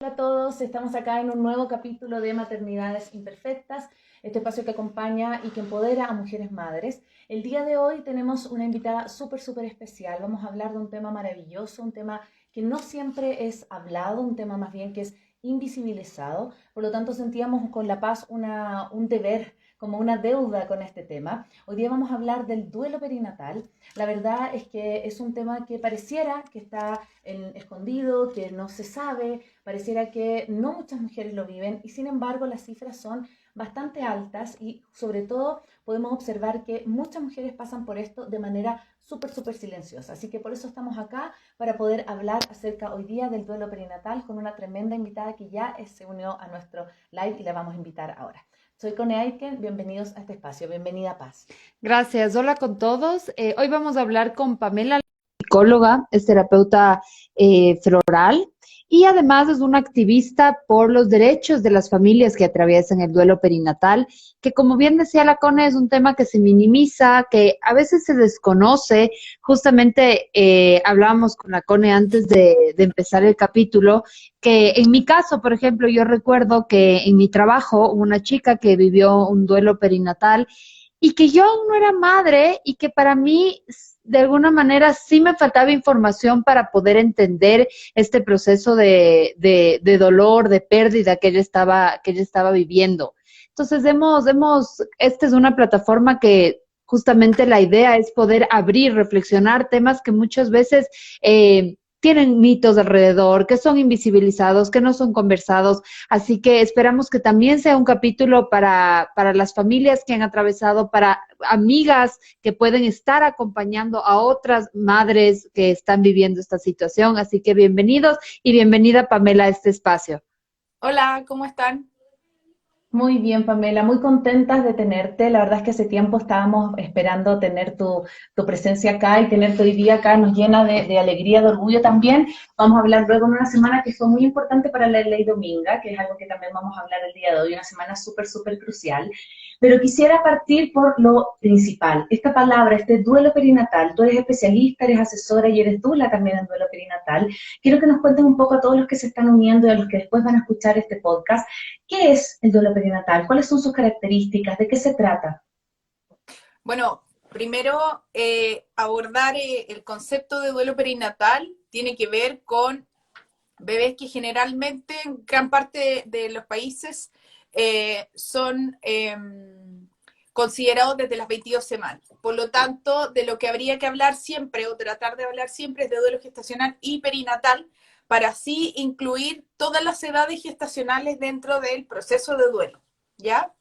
Hola a todos, estamos acá en un nuevo capítulo de Maternidades Imperfectas, este espacio que acompaña y que empodera a mujeres madres. El día de hoy tenemos una invitada súper especial. Vamos a hablar de un tema maravilloso, un tema que no siempre es hablado, un tema más bien que es invisibilizado. Por lo tanto, sentíamos con La Paz un deber, como una deuda con este tema. Hoy día vamos a hablar del duelo perinatal. La verdad es que es un tema que pareciera que está escondido, que no se sabe, pareciera que no muchas mujeres lo viven y sin embargo las cifras son bastante altas y sobre todo podemos observar que muchas mujeres pasan por esto de manera súper silenciosa. Así que por eso estamos acá para poder hablar acerca hoy día del duelo perinatal con una tremenda invitada que ya se unió a nuestro live y la vamos a invitar ahora. Soy Cone Aitken, bienvenidos a este espacio, bienvenida Paz. Gracias, hola con todos. Hoy vamos a hablar con Pamela, psicóloga, es terapeuta floral y además es una activista por los derechos de las familias que atraviesan el duelo perinatal, que como bien decía la Cone, es un tema que se minimiza, que a veces se desconoce. Justamente hablábamos con la Cone antes de empezar el capítulo, que en mi caso, por ejemplo, yo recuerdo que en mi trabajo hubo una chica que vivió un duelo perinatal y que yo aún no era madre y que para mí de alguna manera sí me faltaba información para poder entender este proceso de dolor, de pérdida que ella estaba viviendo. Entonces esta es una plataforma que justamente la idea es poder abrir, reflexionar temas que muchas veces tienen mitos alrededor, que son invisibilizados, que no son conversados. Así que esperamos que también sea un capítulo para las familias que han atravesado, para amigas que pueden estar acompañando a otras madres que están viviendo esta situación. Así que bienvenidos y bienvenida Pamela a este espacio. Hola, ¿cómo están? Muy bien, Pamela, muy contentas de tenerte. La verdad es que hace tiempo estábamos esperando tener tu presencia acá y tenerte hoy día acá nos llena de alegría, de orgullo también. Vamos a hablar luego de una semana que fue muy importante para la ley Dominga, que es algo que también vamos a hablar el día de hoy, una semana súper crucial. Pero quisiera partir por lo principal. Esta palabra, este duelo perinatal, tú eres especialista, eres asesora y eres dula también en duelo perinatal. Quiero que nos cuentes un poco a todos los que se están uniendo y a los que después van a escuchar este podcast. ¿Qué es el duelo perinatal? ¿Cuáles son sus características? ¿De qué se trata? Bueno, primero abordar el concepto de duelo perinatal tiene que ver con bebés que generalmente en gran parte de los países son considerados desde las 22 semanas. Por lo tanto, de lo que habría que hablar siempre o tratar de hablar siempre es de duelo gestacional y perinatal para así incluir todas las edades gestacionales dentro del proceso de duelo, ¿ya?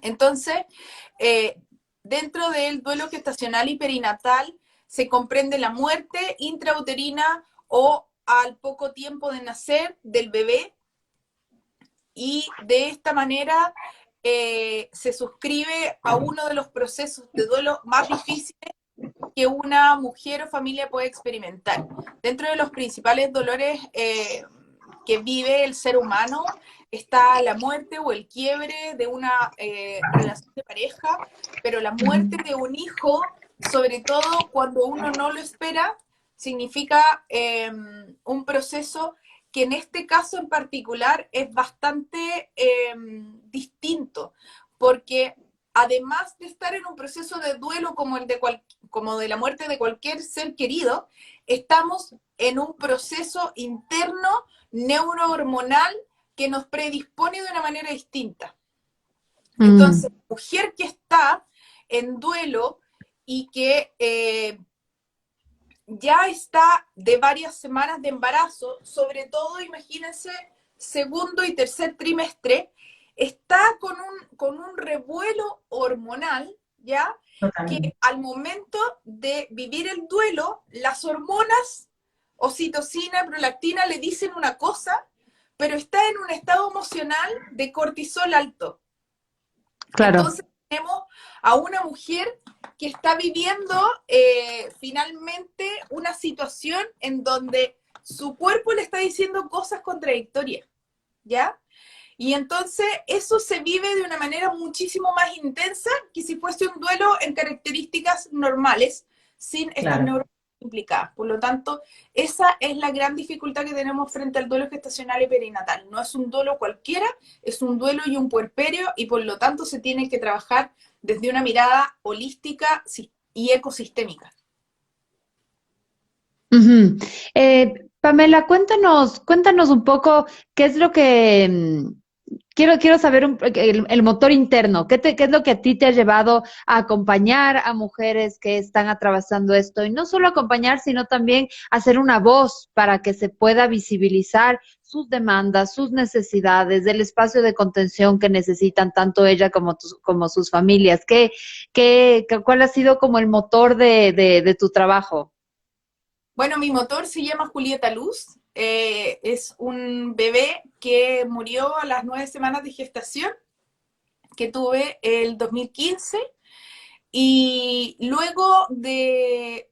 Entonces, eh, dentro del duelo gestacional y perinatal se comprende la muerte intrauterina o al poco tiempo de nacer del bebé y de esta manera se suscribe a uno de los procesos de duelo más difíciles que una mujer o familia puede experimentar. Dentro de los principales dolores que vive el ser humano está la muerte o el quiebre de una relación de pareja, pero la muerte de un hijo, sobre todo cuando uno no lo espera, significa un proceso que en este caso en particular es bastante distinto, porque además de estar en un proceso de duelo como el de como de la muerte de cualquier ser querido, estamos en un proceso interno neurohormonal que nos predispone de una manera distinta. Entonces, Mm, la mujer que está en duelo y que ya está de varias semanas de embarazo, sobre todo, imagínense, segundo y tercer trimestre, está con un revuelo hormonal, ¿ya? Totalmente. Que al momento de vivir el duelo, las hormonas, oxitocina, prolactina, le dicen una cosa, pero está en un estado emocional de cortisol alto. claro. Entonces tenemos a una mujer que está viviendo finalmente una situación en donde su cuerpo le está diciendo cosas contradictorias, ¿ya? Y entonces eso se vive de una manera muchísimo más intensa que si fuese un duelo en características normales, sin estas Claro. neuronas. implicadas. Por lo tanto, esa es la gran dificultad que tenemos frente al duelo gestacional y perinatal. No es un duelo cualquiera, es un duelo y un puerperio, y por lo tanto se tiene que trabajar desde una mirada holística y ecosistémica. Ujú. Pamela, cuéntanos un poco qué es lo que quiero saber el motor interno. ¿Qué es lo que a ti te ha llevado a acompañar a mujeres que están atravesando esto? Y no solo acompañar, sino también hacer una voz para que se pueda visibilizar sus demandas, sus necesidades, del espacio de contención que necesitan tanto ella como sus familias. ¿Cuál ha sido como el motor de tu trabajo? Bueno, mi motor se llama Julieta Luz. Es un bebé que murió a las 9 semanas de gestación, que tuve el 2015. Y luego de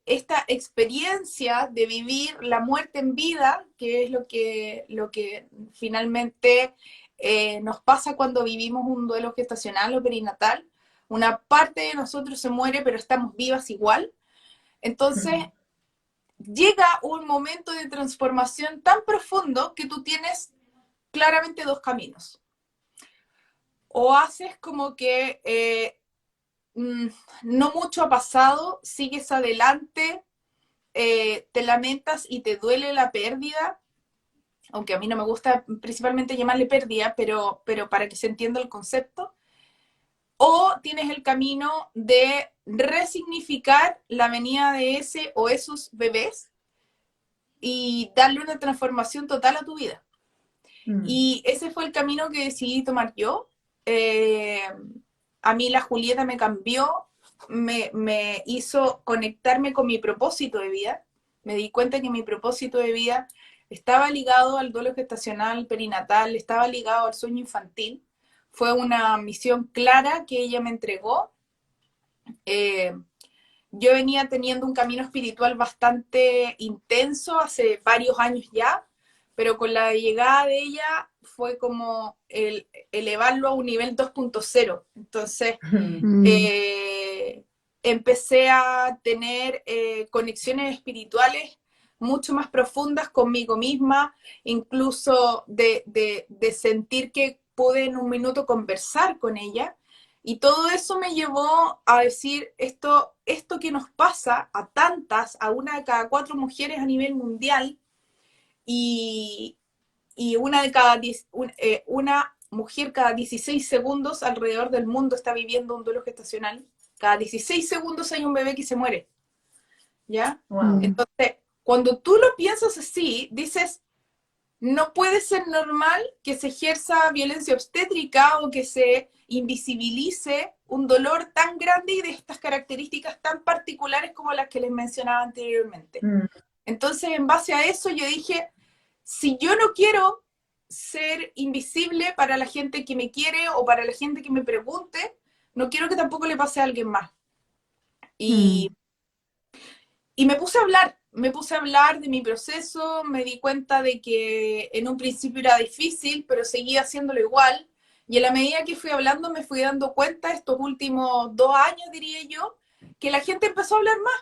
esta experiencia de vivir la muerte en vida, que es lo que finalmente nos pasa cuando vivimos un duelo gestacional o perinatal, una parte de nosotros se muere, pero estamos vivas igual. Entonces, llega un momento de transformación tan profundo que tú tienes claramente dos caminos. O haces como que no mucho ha pasado, sigues adelante, te lamentas y te duele la pérdida, aunque a mí no me gusta principalmente llamarle pérdida, pero para que se entienda el concepto. O tienes el camino de resignificar la venida de ese o esos bebés y darle una transformación total a tu vida. Y ese fue el camino que decidí tomar yo. A mí la Julieta me cambió, me hizo conectarme con mi propósito de vida. Me di cuenta que mi propósito de vida estaba ligado al duelo gestacional, perinatal, estaba ligado al sueño infantil. Fue una misión clara que ella me entregó. Yo venía teniendo un camino espiritual bastante intenso hace varios años ya, pero con la llegada de ella fue como el elevarlo a un nivel 2.0. Entonces, empecé a tener conexiones espirituales mucho más profundas conmigo misma, incluso de sentir que pude en un minuto conversar con ella. Y todo eso me llevó a decir, esto que nos pasa a tantas, a una de cada 4 mujeres a nivel mundial, y una de cada una mujer cada 16 segundos alrededor del mundo está viviendo un duelo gestacional. Cada 16 segundos hay un bebé que se muere, ¿ya? Wow. Entonces, cuando tú lo piensas así, dices, no puede ser normal que se ejerza violencia obstétrica o que se invisibilice un dolor tan grande y de estas características tan particulares como las que les mencionaba anteriormente. Entonces, en base a eso, yo dije, si yo no quiero ser invisible para la gente que me quiere o para la gente que me pregunte, no quiero que tampoco le pase a alguien más. Y me puse a hablar de mi proceso, me di cuenta de que en un principio era difícil, pero seguía haciéndolo igual. Y en la medida que fui hablando, me fui dando cuenta, estos últimos 2 años, diría yo, que la gente empezó a hablar más.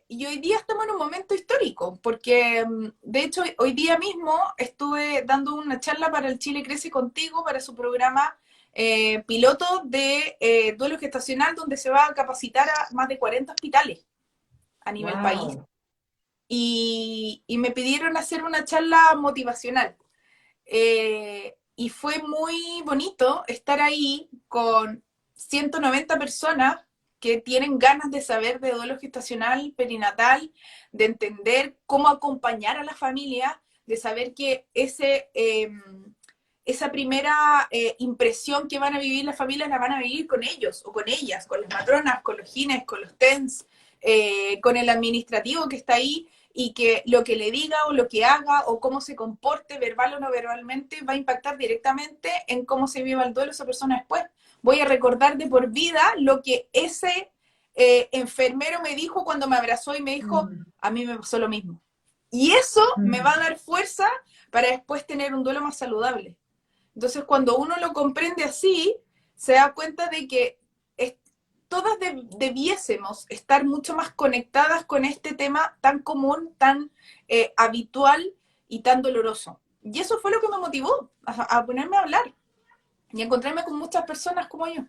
Y hoy día estamos en un momento histórico, porque de hecho hoy día mismo estuve dando una charla para el Chile Crece Contigo, para su programa piloto de duelo gestacional, donde se va a capacitar a más de 40 hospitales a nivel país. Y me pidieron hacer una charla motivacional. Y fue muy bonito estar ahí con 190 personas que tienen ganas de saber de duelo gestacional, perinatal, de entender cómo acompañar a la familia, de saber que esa primera impresión que van a vivir las familias la van a vivir con ellos o con ellas, con las matronas, con los gines, con los TENS, con el administrativo que está ahí, y que lo que le diga o lo que haga o cómo se comporte verbal o no verbalmente va a impactar directamente en cómo se viva el duelo esa persona después. Voy a recordar de por vida lo que ese enfermero me dijo cuando me abrazó y me dijo, a mí me pasó lo mismo. Y eso me va a dar fuerza para después tener un duelo más saludable. Entonces, cuando uno lo comprende así, se da cuenta de que todas debiésemos estar mucho más conectadas con este tema tan común, tan habitual y tan doloroso. Y eso fue lo que me motivó a ponerme a hablar y a encontrarme con muchas personas como yo.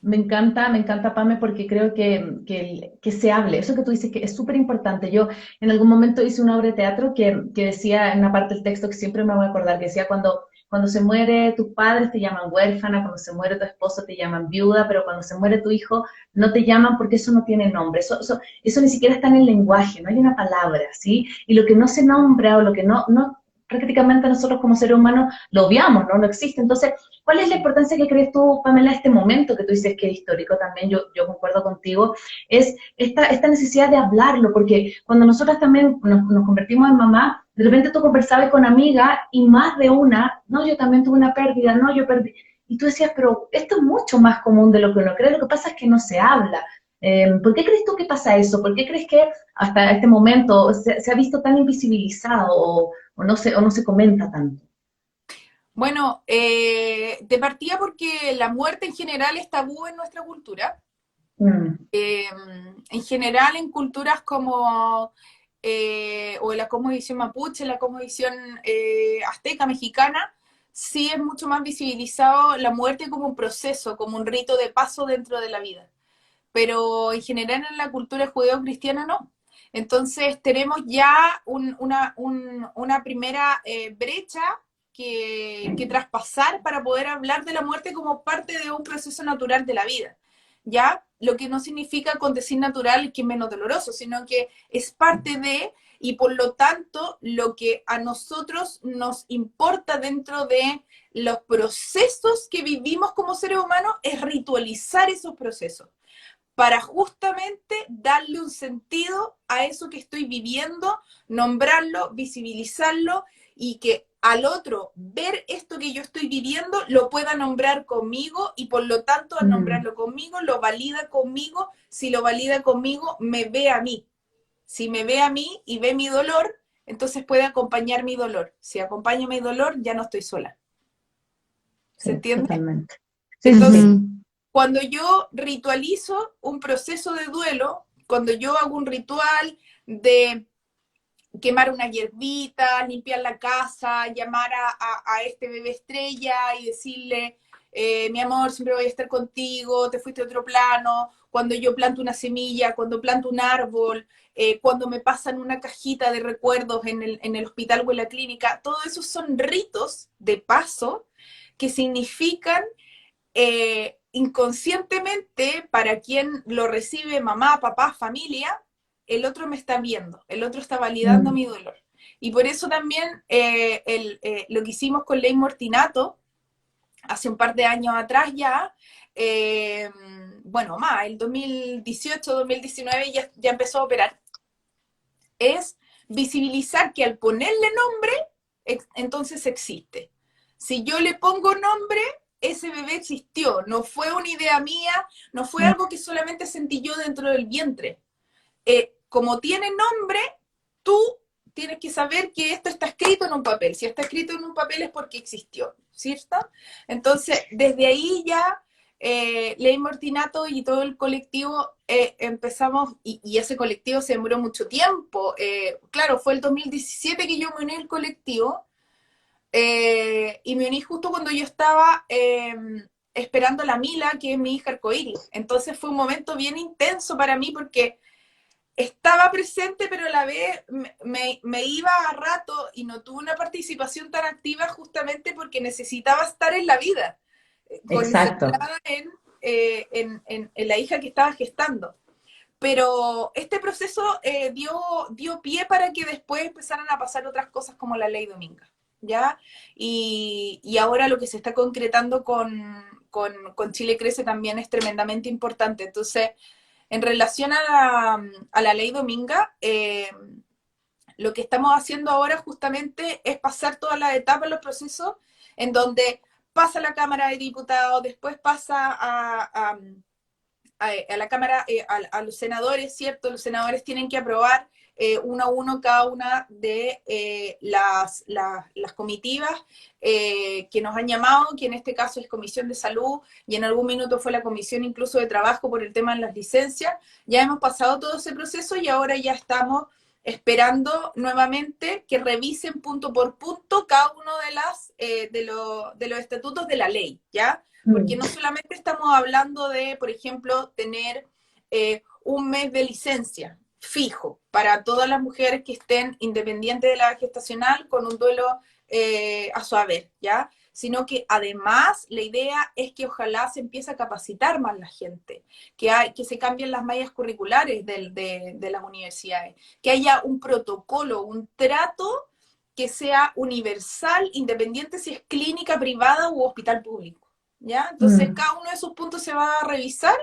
Me encanta, Pame, porque creo que se hable. Eso que tú dices que es súper importante. Yo en algún momento hice una obra de teatro que decía en una parte del texto que siempre me voy a acordar, que decía cuando se muere tus padres te llaman huérfana, cuando se muere tu esposo te llaman viuda, pero cuando se muere tu hijo no te llaman porque eso no tiene nombre. Eso ni siquiera está en el lenguaje, no hay una palabra, ¿sí? Y lo que no se nombra o lo que no prácticamente nosotros como seres humanos lo obviamos, ¿no? No existe. Entonces, ¿cuál es la importancia que crees tú, Pamela, este momento que tú dices que es histórico también? Yo concuerdo contigo, es esta necesidad de hablarlo, porque cuando nosotras también nos convertimos en mamá, de repente tú conversabas con amigas y más de una, no, yo también tuve una pérdida, no, yo perdí. Y tú decías, pero esto es mucho más común de lo que uno cree, lo que pasa es que no se habla. ¿Por qué crees tú que pasa eso? ¿Por qué crees que hasta este momento se ha visto tan invisibilizado o no se comenta tanto? Bueno, de partida porque la muerte en general es tabú en nuestra cultura. Mm, En general en culturas como o la cosmovisión mapuche, la cosmovisión azteca, mexicana, sí es mucho más visibilizado la muerte como un proceso, como un rito de paso dentro de la vida. Pero en general en la cultura judeo-cristiana no. Entonces tenemos ya una primera brecha que traspasar para poder hablar de la muerte como parte de un proceso natural de la vida. ¿Ya? Lo que no significa con decir natural que es menos doloroso, sino que es parte de, y por lo tanto, lo que a nosotros nos importa dentro de los procesos que vivimos como seres humanos es ritualizar esos procesos para justamente darle un sentido a eso que estoy viviendo, nombrarlo, visibilizarlo y que al otro ver esto que yo estoy viviendo lo pueda nombrar conmigo y por lo tanto al mm, nombrarlo conmigo lo valida conmigo, si lo valida conmigo me ve a mí, si me ve a mí y ve mi dolor, entonces puede acompañar mi dolor, si acompaña mi dolor ya no estoy sola, ¿se sí, entiende? totalmente. Sí, sí, Entonces, sí. Ujú. cuando yo ritualizo un proceso de duelo, cuando yo hago un ritual de quemar una hierbita, limpiar la casa, llamar a este bebé estrella y decirle, mi amor, siempre voy a estar contigo, te fuiste a otro plano, cuando yo planto una semilla, cuando planto un árbol, cuando me pasan una cajita de recuerdos en el hospital o en la clínica, todo eso son ritos de paso que significan inconscientemente para quien lo recibe, mamá, papá, familia, el otro me está viendo, el otro está validando Mm, mi dolor. Y por eso también lo que hicimos con Ley Mortinato, hace un par de años atrás ya, eh, bueno, más, el 2018, 2019 ya empezó a operar, es visibilizar que al ponerle nombre, entonces existe. Si yo le pongo nombre, ese bebé existió, no fue una idea mía, no fue mm, algo que solamente sentí yo dentro del vientre. Como tiene nombre, tú tienes que saber que esto está escrito en un papel. Si está escrito en un papel es porque existió, ¿cierto? Entonces, desde ahí ya Ley Mortinato y todo el colectivo empezamos, y ese colectivo se demoró mucho tiempo. Claro, fue el 2017 que yo me uní al colectivo, y me uní justo cuando yo estaba esperando a la Mila, que es mi hija arcoíris. Entonces fue un momento bien intenso para mí porque estaba presente, pero a la vez me iba a rato y no tuve una participación tan activa justamente porque necesitaba estar en la vida, exacto. concentrada en la hija que estaba gestando. Pero este proceso dio pie para que después empezaran a pasar otras cosas como la ley Dominga, ¿ya? Y ahora lo que se está concretando con Chile Crece también es tremendamente importante. Entonces, en relación a la ley Dominga, lo que estamos haciendo ahora justamente es pasar todas las etapas, los procesos, en donde pasa la Cámara de Diputados, después pasa a la Cámara, a los senadores, ¿cierto? Los senadores tienen que aprobar uno a uno cada una de las comitivas que nos han llamado, que en este caso es Comisión de Salud, y en algún minuto fue la Comisión incluso de Trabajo por el tema de las licencias. Ya hemos pasado todo ese proceso y ahora ya estamos esperando nuevamente que revisen punto por punto cada uno de los estatutos de la ley, ¿ya? Porque no solamente estamos hablando de, por ejemplo, tener un mes de licencia fijo para todas las mujeres que estén independientes de la gestacional con un duelo a su haber, ¿ya? Sino que además la idea es que ojalá se empiece a capacitar más la gente, que se cambien las mallas curriculares de las universidades, que haya un protocolo, un trato que sea universal, independiente si es clínica privada u hospital público, ¿ya? Entonces cada uno de esos puntos se va a revisar.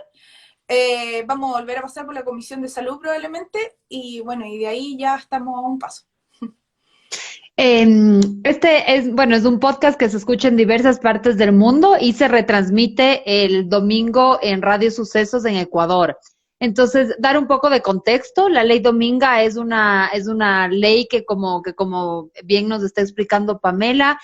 Vamos a volver a pasar por la Comisión de Salud probablemente, y bueno, y de ahí ya estamos a un paso. Este es, bueno, es un podcast que se escucha en diversas partes del mundo y se retransmite el domingo en Radio Sucesos en Ecuador. Entonces, dar un poco de contexto, la ley Dominga es una ley que como bien nos está explicando Pamela,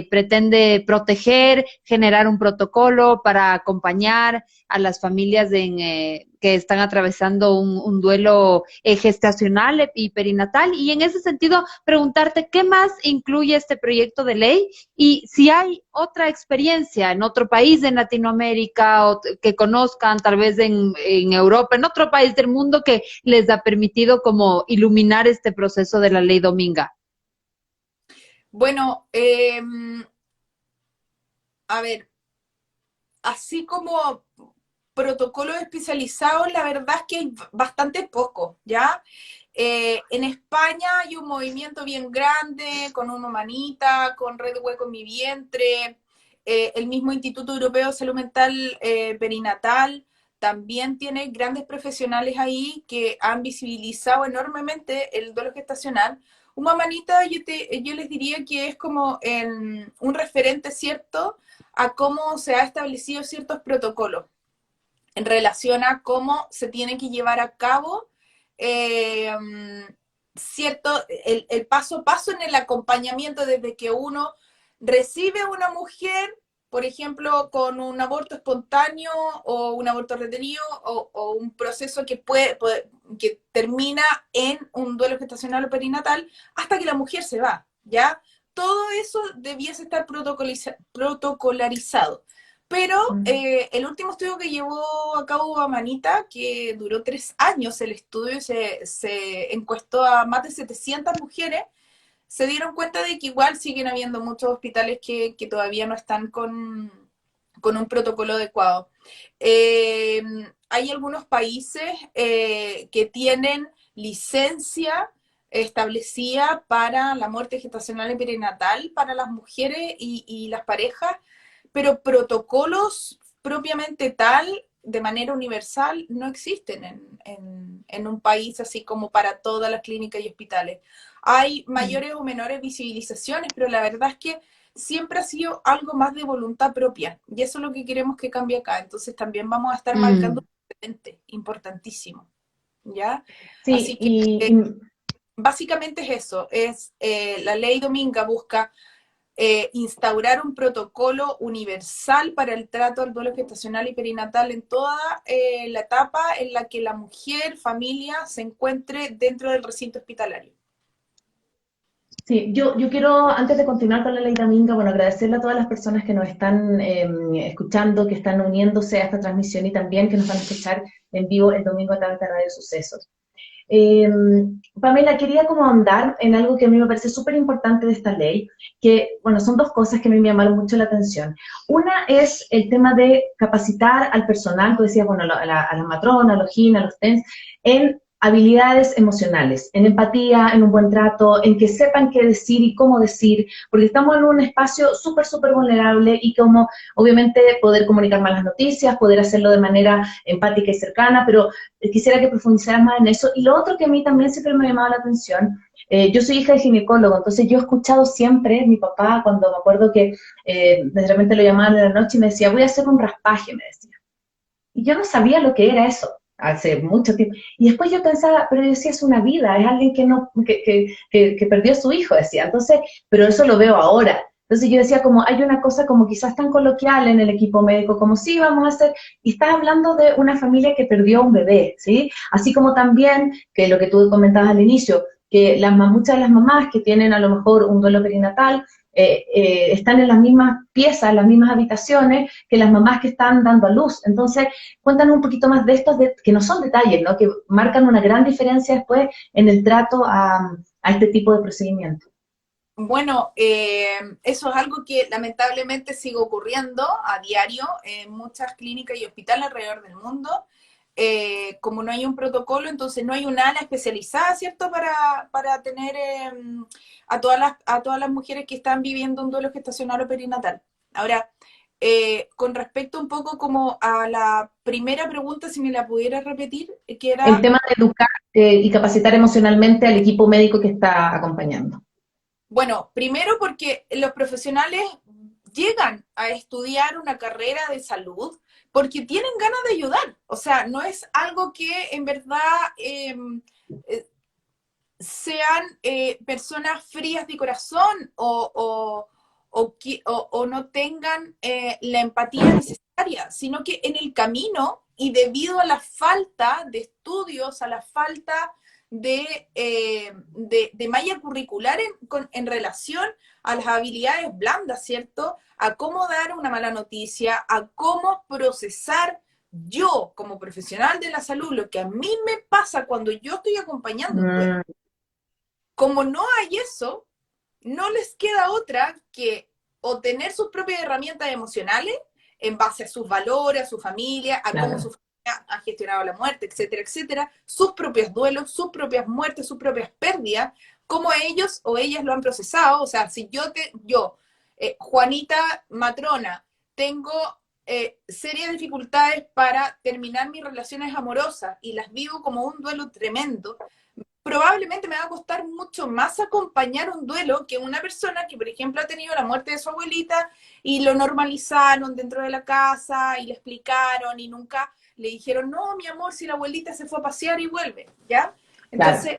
pretende proteger, generar un protocolo para acompañar a las familias que están atravesando un duelo gestacional y perinatal. Y en ese sentido, preguntarte qué más incluye este proyecto de ley y si hay otra experiencia en otro país en Latinoamérica o que conozcan, tal vez en Europa, en otro país del mundo que les ha permitido como iluminar este proceso de la ley Dominga. Bueno, a ver, así como protocolos especializados, la verdad es que hay bastante poco, ¿ya? En España hay un movimiento bien grande, con una manita, con Red Hueco en mi vientre, el mismo Instituto Europeo de Salud Mental Perinatal, también tiene grandes profesionales ahí que han visibilizado enormemente el duelo gestacional. Una manita, yo les diría que es como un referente, ¿cierto?, a cómo se ha establecido ciertos protocolos en relación a cómo se tiene que llevar a cabo el paso a paso en el acompañamiento desde que uno recibe a una mujer, por ejemplo, con un aborto espontáneo o un aborto retenido o un proceso que que termina en un duelo gestacional o perinatal hasta que la mujer se va, ¿ya? Todo eso debiese estar protocolarizado. Pero el último estudio que llevó a cabo Amanita, que duró 3 años el estudio, se encuestó a más de 700 mujeres, se dieron cuenta de que igual siguen habiendo muchos hospitales que todavía no están con un protocolo adecuado. Hay algunos países que tienen licencia establecida para la muerte gestacional y perinatal para las mujeres y las parejas, pero protocolos propiamente tal, de manera universal, no existen en un país así como para todas las clínicas y hospitales. Hay mayores o menores visibilizaciones, pero la verdad es que siempre ha sido algo más de voluntad propia, y eso es lo que queremos que cambie acá. Entonces también vamos a estar marcando un precedente importantísimo, ¿ya? Sí, Así que básicamente es eso, la ley Dominga busca instaurar un protocolo universal para el trato al duelo gestacional y perinatal en toda la etapa en la que la mujer, familia, se encuentre dentro del recinto hospitalario. Sí, yo quiero, antes de continuar con la ley Dominga, bueno, agradecerle a todas las personas que nos están escuchando, que están uniéndose a esta transmisión y también que nos van a escuchar en vivo el domingo a través de Radio Sucesos. Pamela, quería como ahondar en algo que a mí me parece súper importante de esta ley, que, bueno, son dos cosas que a mí me llamaron mucho la atención. Una es el tema de capacitar al personal, tú decías, bueno, a las matronas, a los GIN, a los TENS, en habilidades emocionales, en empatía, en un buen trato, en que sepan qué decir y cómo decir, porque estamos en un espacio súper, súper vulnerable y como, obviamente, poder comunicar más las noticias, poder hacerlo de manera empática y cercana, pero quisiera que profundizaras más en eso. Y lo otro que a mí también siempre me ha llamado la atención, yo soy hija de ginecólogo, entonces yo he escuchado siempre, mi papá, cuando me acuerdo que de repente lo llamaban en la noche y me decía, voy a hacer un raspaje, me decía. Y yo no sabía lo que era eso. hace mucho tiempo. Y después yo pensaba, pero yo decía, es una vida, es alguien que no, que perdió a su hijo, decía. Entonces, pero eso lo veo ahora. Entonces yo decía, como hay una cosa como quizás tan coloquial en el equipo médico, como sí, vamos a hacer, y estás hablando de una familia que perdió un bebé, ¿sí? Así como también, que lo que tú comentabas al inicio, que muchas de las mamás que tienen a lo mejor un duelo perinatal, están en las mismas piezas, en las mismas habitaciones que las mamás que están dando a luz. Entonces, cuéntanos un poquito más de estos, que no son detalles, ¿no? Que marcan una gran diferencia después en el trato a este tipo de procedimiento. Bueno, eso es algo que lamentablemente sigue ocurriendo a diario en muchas clínicas y hospitales alrededor del mundo. Como no hay un protocolo, entonces no hay un ala especializada, ¿cierto?, para tener a todas las mujeres que están viviendo un duelo gestacional o perinatal. Ahora, con respecto un poco como a la primera pregunta, si me la pudiera repetir, que El era... tema de educar y capacitar emocionalmente al equipo médico que está acompañando. Bueno, primero porque los profesionales llegan a estudiar una carrera de salud porque tienen ganas de ayudar. O sea, no es algo que en verdad eh, sean personas frías de corazón o no tengan la empatía necesaria, sino que en el camino y debido a la falta de estudios, a la falta de malla curricular en relación a las habilidades blandas, ¿cierto? A cómo dar una mala noticia, a cómo procesar yo como profesional de la salud, lo que a mí me pasa cuando yo estoy acompañando un duelo. Mm, Como no hay eso, no les queda otra que o tener sus propias herramientas emocionales en base a sus valores, a su familia, a cómo su claro, familia ha gestionado la muerte, etcétera, etcétera, sus propios duelos, sus propias muertes, sus propias pérdidas, cómo ellos o ellas lo han procesado. O sea, si Juanita Matrona, tengo serias dificultades para terminar mis relaciones amorosas y las vivo como un duelo tremendo, probablemente me va a costar mucho más acompañar un duelo que una persona que, por ejemplo, ha tenido la muerte de su abuelita y lo normalizaron dentro de la casa y le explicaron y nunca le dijeron, no, mi amor, si la abuelita se fue a pasear y vuelve, ¿ya? claro. Entonces,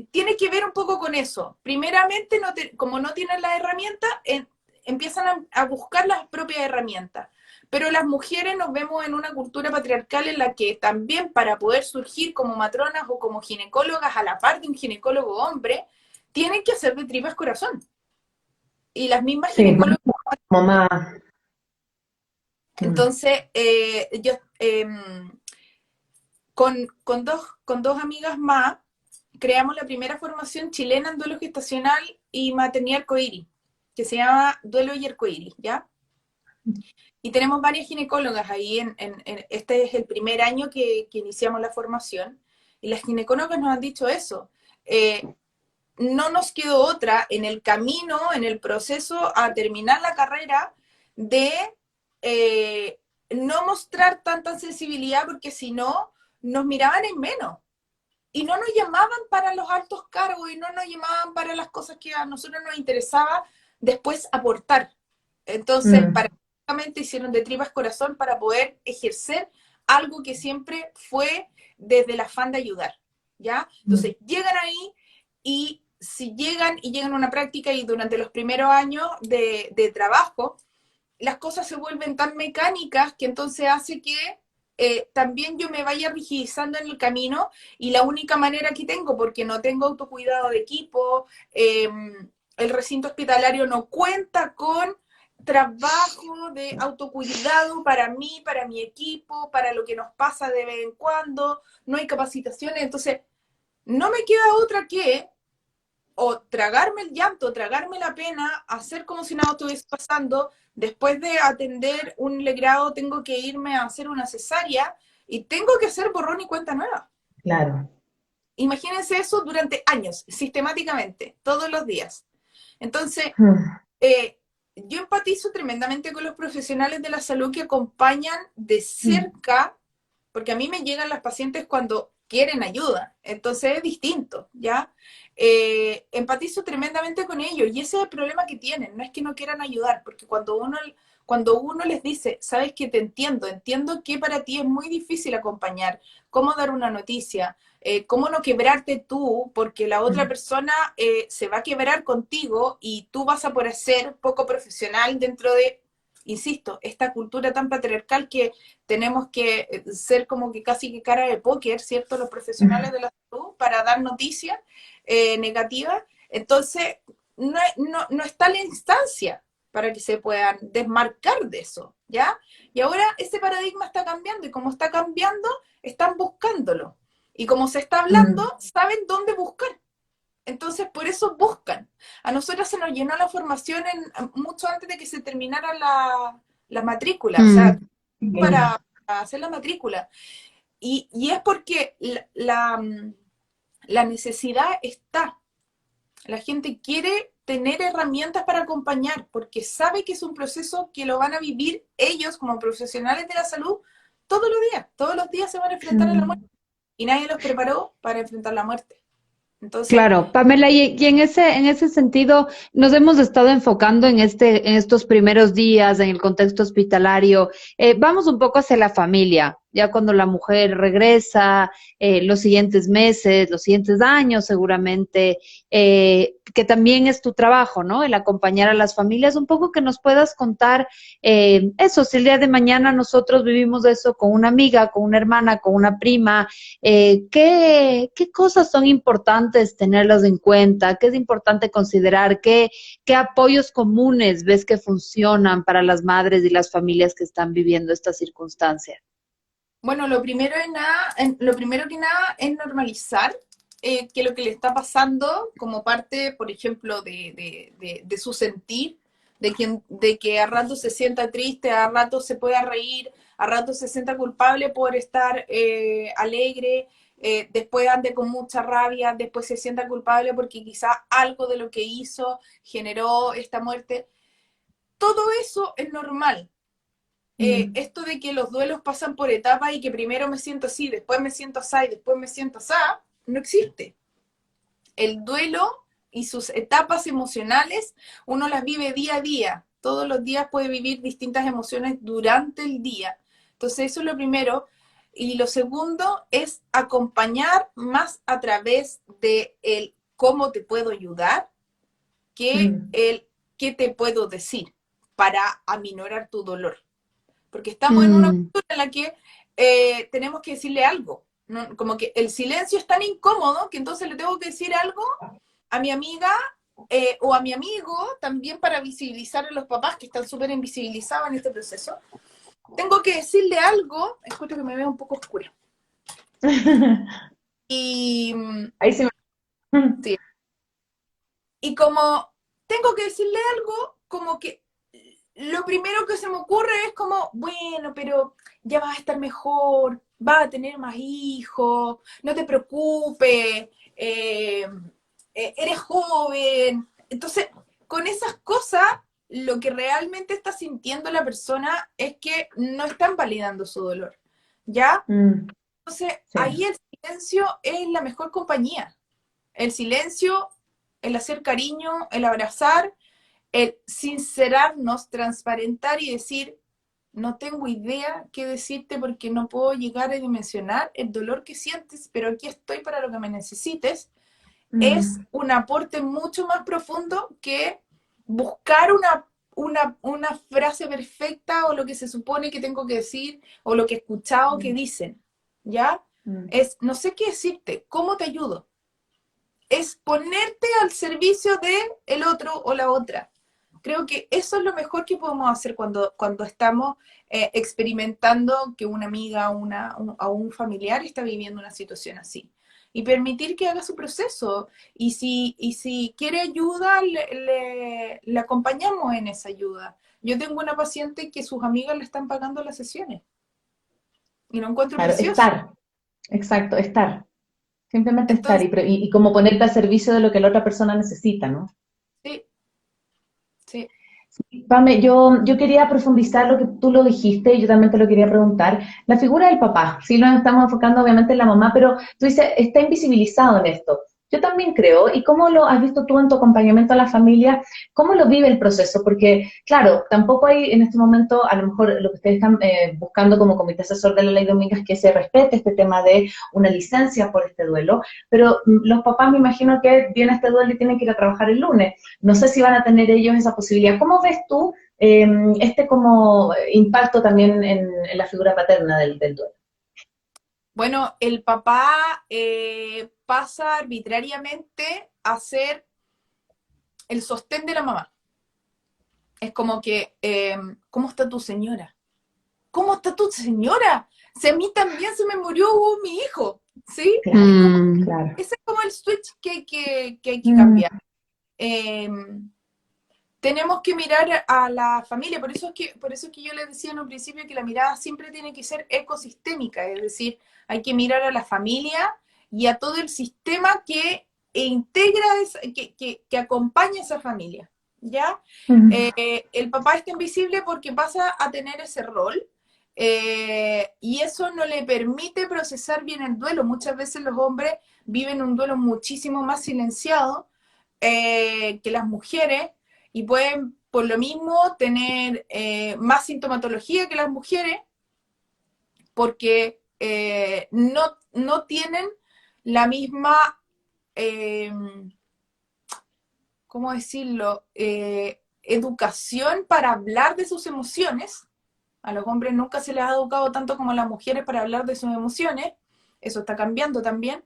tiene que ver un poco con eso. Primeramente, como no tienen las herramientas, empiezan a buscar las propias herramientas. Pero las mujeres nos vemos en una cultura patriarcal en la que también para poder surgir como matronas o como ginecólogas a la par de un ginecólogo hombre, tienen que hacer de tripas corazón. Y las mismas Sí, ginecólogas... como más. Mm. Entonces, yo con dos amigas más creamos la primera formación chilena en duelo gestacional y maternidad arcoíris, que se llama Duelo y Arcoíris, ¿ya? Y tenemos varias ginecólogas ahí, este es el primer año que iniciamos la formación, y las ginecólogas nos han dicho eso. No nos quedó otra en el camino, en el proceso a terminar la carrera, de eh, no mostrar tanta sensibilidad, porque si no, nos miraban en menos. Y no nos llamaban para los altos cargos y no nos llamaban para las cosas que a nosotros nos interesaba después aportar. Entonces, Mm. hicieron de tripas corazón para poder ejercer algo que siempre fue desde el afán de ayudar, ¿ya? Mm. Entonces, llegan ahí y si llegan a una práctica y durante los primeros años de trabajo, las cosas se vuelven tan mecánicas que entonces hace que también yo me vaya rigidizando en el camino y la única manera que tengo, porque no tengo autocuidado de equipo, el recinto hospitalario no cuenta con trabajo de autocuidado para mí, para mi equipo, para lo que nos pasa de vez en cuando, no hay capacitaciones, entonces no me queda otra que o tragarme el llanto, tragarme la pena, hacer como si nada estuviese pasando. Después de atender un legrado, tengo que irme a hacer una cesárea y tengo que hacer borrón y cuenta nueva. Claro. Imagínense eso durante años, sistemáticamente, todos los días. Entonces, Mm. yo empatizo tremendamente con los profesionales de la salud que acompañan de Mm. cerca, porque a mí me llegan las pacientes cuando quieren ayuda. Entonces es distinto, ¿ya? Empatizo tremendamente con ellos y ese es el problema que tienen. No es que no quieran ayudar, porque cuando uno les dice, sabes que te entiendo que para ti es muy difícil acompañar, cómo dar una noticia, cómo no quebrarte tú, porque la otra persona se va a quebrar contigo y tú vas a poder ser poco profesional dentro de, insisto, esta cultura tan patriarcal que tenemos que ser como que casi que cara de póker, ¿cierto? Los profesionales de la salud para dar noticias negativas. Entonces, no está la instancia para que se puedan desmarcar de eso, ¿ya? Y ahora ese paradigma está cambiando y como está cambiando, están buscándolo. Y como se está hablando, saben dónde buscar. Entonces, por eso buscan. A nosotros se nos llenó la formación mucho antes de que se terminara la matrícula, o sea, para hacer la matrícula. Y es porque la necesidad está. La gente quiere tener herramientas para acompañar, porque sabe que es un proceso que lo van a vivir ellos como profesionales de la salud todos los días se van a enfrentar a la muerte, y nadie los preparó para enfrentar la muerte. Entonces, Claro, Pamela, y en ese sentido, nos hemos estado enfocando en estos primeros días, en el contexto hospitalario. Vamos un poco hacia la familia, ya cuando la mujer regresa, los siguientes meses, los siguientes años, seguramente, que también es tu trabajo, ¿no? El acompañar a las familias, un poco que nos puedas contar eso, si el día de mañana nosotros vivimos eso con una amiga, con una hermana, con una prima. ¿Qué cosas son importantes tenerlas en cuenta? ¿Qué es importante considerar? ¿Qué apoyos comunes ves que funcionan para las madres y las familias que están viviendo esta circunstancia? bueno, lo primero que nada es normalizar que lo que le está pasando como parte, por ejemplo, de su sentir, de que a rato se sienta triste, a rato se pueda reír, a rato se sienta culpable por estar alegre, después ande con mucha rabia, después se sienta culpable porque quizá algo de lo que hizo generó esta muerte. Todo eso es normal. Esto de que los duelos pasan por etapas y que primero me siento así, después me siento así y después me siento así, no existe. El duelo y sus etapas emocionales, uno las vive día a día. Todos los días puede vivir distintas emociones durante el día. Entonces, eso es lo primero. Y lo segundo es acompañar más a través de el cómo te puedo ayudar que el qué te puedo decir para aminorar tu dolor. Porque estamos en una cultura en la que tenemos que decirle algo, ¿no? Como que el silencio es tan incómodo que entonces le tengo que decir algo a mi amiga o a mi amigo, también para visibilizar a los papás que están súper invisibilizados en este proceso. Tengo que decirle algo, escucho que me veo un poco oscura. Y, Ahí sí. sí, y como tengo que decirle algo, como que lo primero que se me ocurre es como, bueno, pero ya vas a estar mejor, vas a tener más hijos, no te preocupes, eres joven. Entonces, con esas cosas, lo que realmente está sintiendo la persona es que no están validando su dolor, ¿ya? Entonces, Sí. ahí el silencio es la mejor compañía. El silencio, el hacer cariño, el abrazar, el sincerarnos, transparentar y decir, no tengo idea qué decirte porque no puedo llegar a dimensionar el dolor que sientes, pero aquí estoy para lo que me necesites, es un aporte mucho más profundo que buscar una frase perfecta o lo que se supone que tengo que decir o lo que he escuchado que dicen, ¿ya? Es, no sé qué decirte, ¿cómo te ayudo? Es ponerte al servicio de el otro o la otra. Creo que eso es lo mejor que podemos hacer cuando estamos experimentando que una amiga o un familiar está viviendo una situación así. Y permitir que haga su proceso. Y si quiere ayuda, le acompañamos en esa ayuda. Yo tengo una paciente que sus amigas le están pagando las sesiones. Y lo encuentro Claro, precioso. estar, exacto, estar. Simplemente estar Entonces, y como ponerte al servicio de lo que la otra persona necesita, ¿no? sí, sí. Pame, yo quería profundizar lo que tú lo dijiste y yo también te lo quería preguntar. La figura del papá, sí nos estamos enfocando obviamente en la mamá, pero tú dices, está invisibilizado en esto. Yo también creo, ¿y cómo lo has visto tú en tu acompañamiento a la familia? ¿Cómo lo vive el proceso? Porque, claro, tampoco hay en este momento, a lo mejor lo que ustedes están buscando como comité asesor de la ley Domingas, que se respete este tema de una licencia por este duelo, pero los papás me imagino que viene este duelo y tienen que ir a trabajar el lunes. No sé si van a tener ellos esa posibilidad. ¿Cómo ves tú este como impacto también en la figura paterna del duelo? Bueno, el papá pasa arbitrariamente a ser el sostén de la mamá. Es como que, ¿cómo está tu señora? ¿Cómo está tu señora? Si a mí también se me murió mi hijo, ¿sí? Claro, Mm, claro. Ese es como el switch que hay que Mm, cambiar. Eh, tenemos que mirar a la familia, por eso es que yo les decía en un principio que la mirada siempre tiene que ser ecosistémica, es decir, hay que mirar a la familia y a todo el sistema que integra, que acompaña a esa familia, ¿ya? mm, El papá está invisible porque pasa a tener ese rol, y eso no le permite procesar bien el duelo. Muchas veces los hombres viven un duelo muchísimo más silenciado que las mujeres y pueden por lo mismo tener más sintomatología que las mujeres porque no tienen la misma, eh, ¿cómo decirlo?, educación para hablar de sus emociones. A los hombres nunca se les ha educado tanto como a las mujeres para hablar de sus emociones. Eso está cambiando también,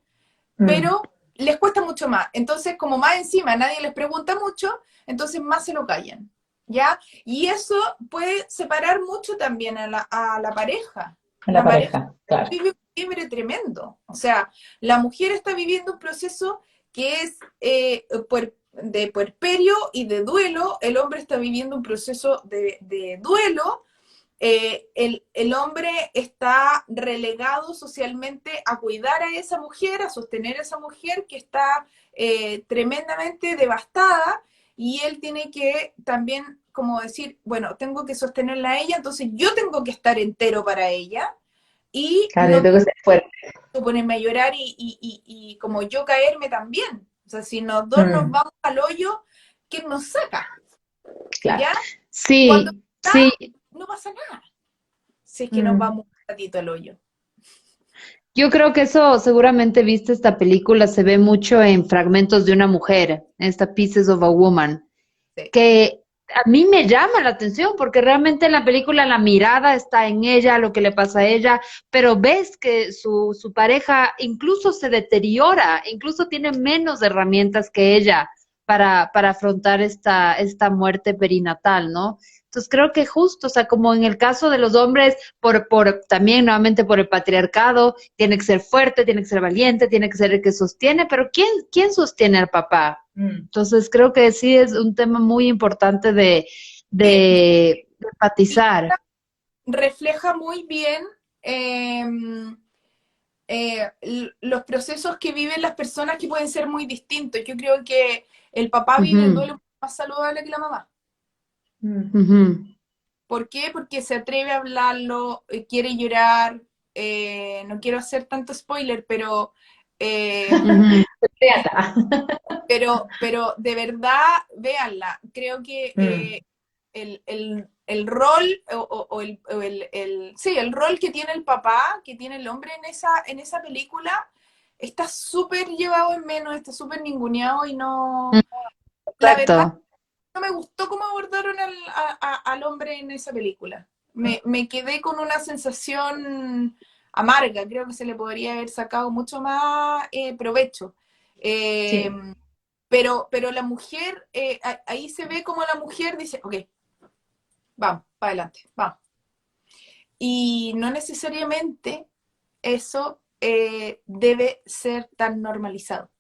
mm. pero les cuesta mucho más. Entonces, como más encima nadie les pregunta mucho, entonces más se lo callan, ¿ya? Y eso puede separar mucho también a la pareja. A la La pareja pareja, claro. vive un quiebre tremendo. O sea, la mujer está viviendo un proceso que es de puerperio y de duelo, el hombre está viviendo un proceso de duelo, el hombre está relegado socialmente a cuidar a esa mujer, a sostener a esa mujer que está tremendamente devastada y él tiene que también como decir, bueno, tengo que sostenerla a ella, entonces yo tengo que estar entero para ella y Claro, yo no tengo que ser fuerte. puedo ponerme a llorar y como yo caerme también. O sea, si los dos nos Mm, vamos al hoyo, ¿quién nos saca? claro. ¿Ya? Cuando sí, está, sí. no pasa nada. Si es que nos Mm, vamos un ratito al hoyo. Yo creo que eso seguramente viste esta película, se ve mucho en Fragmentos de una mujer, esta Pieces of a Woman, Sí. que a mí me llama la atención porque realmente en la película la mirada está en ella, lo que le pasa a ella, pero ves que su pareja incluso se deteriora, incluso tiene menos herramientas que ella para afrontar esta muerte perinatal, ¿no? Entonces creo que justo, o sea, como en el caso de los hombres, también nuevamente por el patriarcado, tiene que ser fuerte, tiene que ser valiente, tiene que ser el que sostiene, pero ¿quién sostiene al papá? mm. Entonces creo que sí es un tema muy importante Sí, de enfatizar. refleja muy bien eh, los procesos que viven las personas que pueden ser muy distintos. Yo creo que el papá vive el Ujú, duelo más saludable que la mamá. Mm, ujú, ¿Por qué? Porque se atreve a hablarlo, quiere llorar. No quiero hacer tanto spoiler, eh, ujú, Beata. pero de verdad, véanla. Creo que Mm, el rol sí, el rol que tiene el papá, que tiene el hombre en esa película, está súper llevado en menos, está súper ninguneado y no, la verdad, exacto. no me gustó cómo abordaron al hombre en esa película. Me quedé con una sensación amarga, creo que se le podría haber sacado mucho más provecho. Eh, sí. pero la mujer, ahí se ve como la mujer dice, ok, vamos, para adelante, vamos. Y no necesariamente eso debe ser tan normalizado,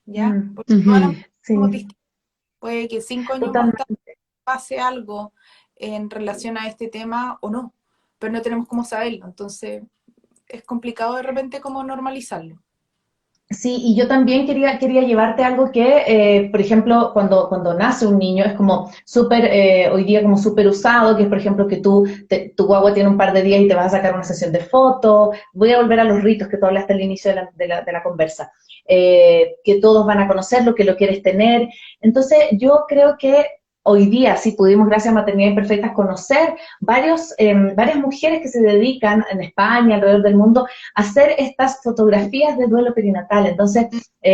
¿ya? Mm, Porque todas las Ujú. mujeres somos sí, distintas. Puede que 5 años más tarde totalmente. pase algo en relación a este tema o no, pero no tenemos cómo saberlo, entonces es complicado de repente cómo normalizarlo. Sí, y yo también quería llevarte algo que, por ejemplo, cuando nace un niño es como súper, hoy día como súper usado, que es, por ejemplo, que tu guagua tiene un par de días y te vas a sacar una sesión de fotos. Voy a volver a los ritos que tú hablaste al inicio de la conversa. Que todos van a conocerlo, que lo quieres tener. Entonces, yo creo que hoy día, sí pudimos, gracias a Maternidad Imperfecta, conocer varias mujeres que se dedican en España, alrededor del mundo, hacer estas fotografías de duelo perinatal. Entonces,